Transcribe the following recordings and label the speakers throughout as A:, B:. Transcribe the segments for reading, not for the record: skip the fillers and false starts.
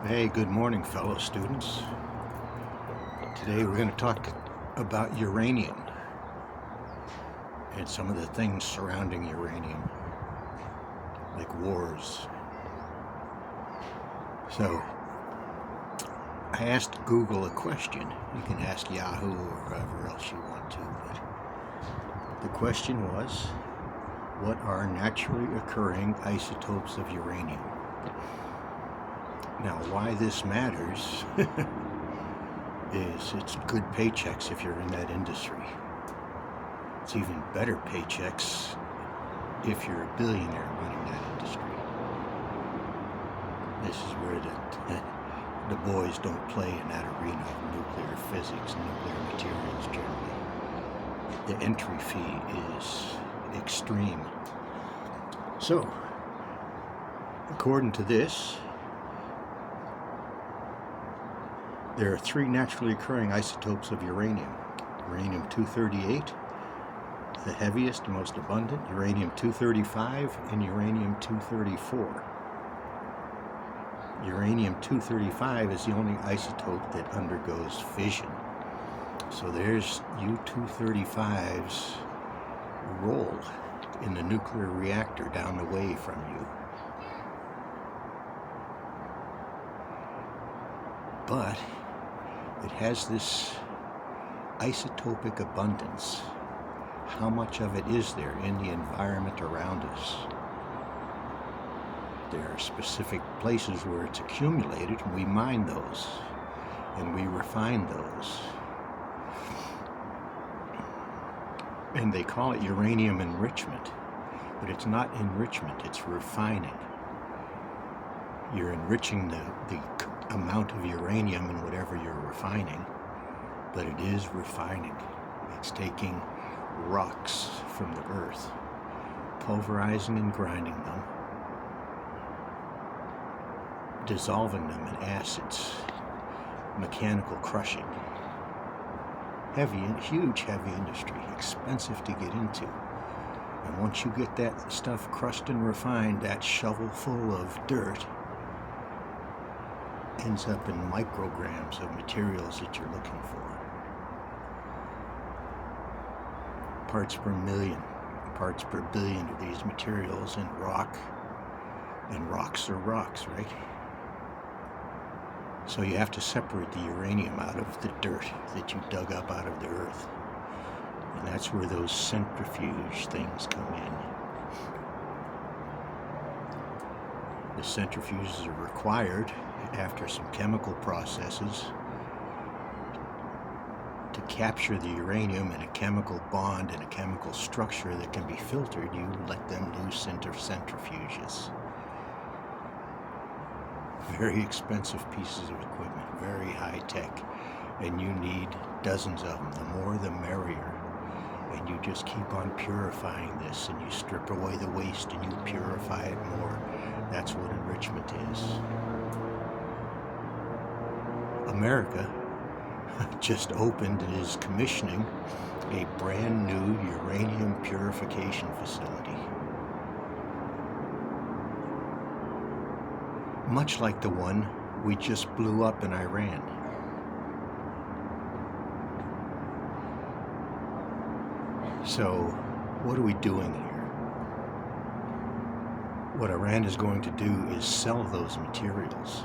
A: Hey, good morning, fellow students. Today we're going to talk about uranium and some of the things surrounding uranium, like wars. So, I asked Google a question. You can ask Yahoo or whoever else you want to, but the question was, what are naturally occurring isotopes of uranium? Now, why this matters is it's good paychecks if you're in that industry. It's even better paychecks if you're a billionaire running that industry. This is where the boys don't play in that arena of nuclear physics and nuclear materials generally. The entry fee is extreme. So, according to this, there are three naturally occurring isotopes of uranium. Uranium-238, the heaviest, most abundant, uranium-235, and uranium-234. Uranium-235 is the only isotope that undergoes fission. So there's U-235's role in the nuclear reactor down the way from you. But it has this isotopic abundance. How much of it is there in the environment around us? There are specific places where it's accumulated, and we mine those, and we refine those. And they call it uranium enrichment, but it's not enrichment, it's refining. You're enriching the amount of uranium in whatever you're refining, but it is refining. It's taking rocks from the earth, pulverizing and grinding them, dissolving them in acids, mechanical crushing. Huge heavy industry, expensive to get into. And once you get that stuff crushed and refined, that shovel full of dirt ends up in micrograms of materials that you're looking for. Parts per million, parts per billion of these materials in rock, and rocks are rocks, right? So you have to separate the uranium out of the dirt that you dug up out of the earth. And that's where those centrifuge things come in. The centrifuges are required after some chemical processes to capture the uranium in a chemical bond and a chemical structure that can be filtered. You let them loose into centrifuges. Very expensive pieces of equipment, very high tech, and you need dozens of them. The more the merrier. And you just keep on purifying this, and you strip away the waste and you purify it more. That's what enrichment is. America just opened and is commissioning a brand new uranium purification facility. Much like the one we just blew up in Iran. So, what are we doing here? What Iran is going to do is sell those materials.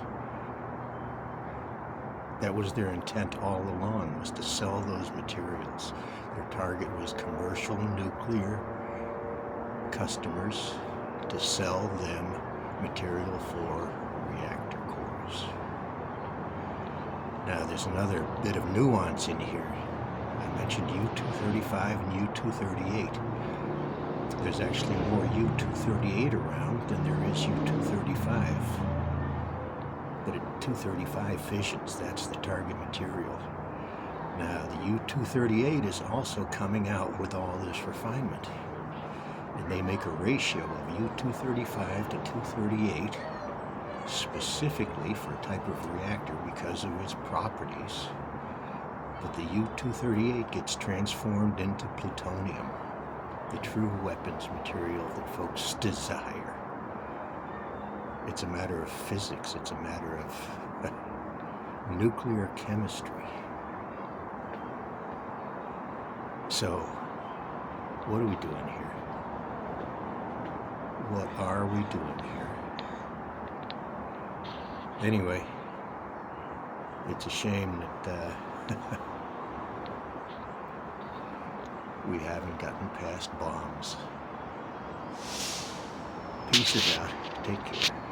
A: That was their intent all along, was to sell those materials. Their target was commercial nuclear customers, to sell them material for reactor cores. Now there's another bit of nuance in here. I mentioned U-235 and U-238. There's actually more U-238 around than there is U-235. But at 235 fissions, that's the target material. Now the U-238 is also coming out with all this refinement. And they make a ratio of U-235 to 238 specifically for a type of reactor because of its properties. But the U-238 gets transformed into plutonium, the true weapons material that folks desire. It's a matter of physics. It's a matter of nuclear chemistry. So, what are we doing here? What are we doing here? Anyway, it's a shame that we haven't gotten past bombs. Peace out. Take care.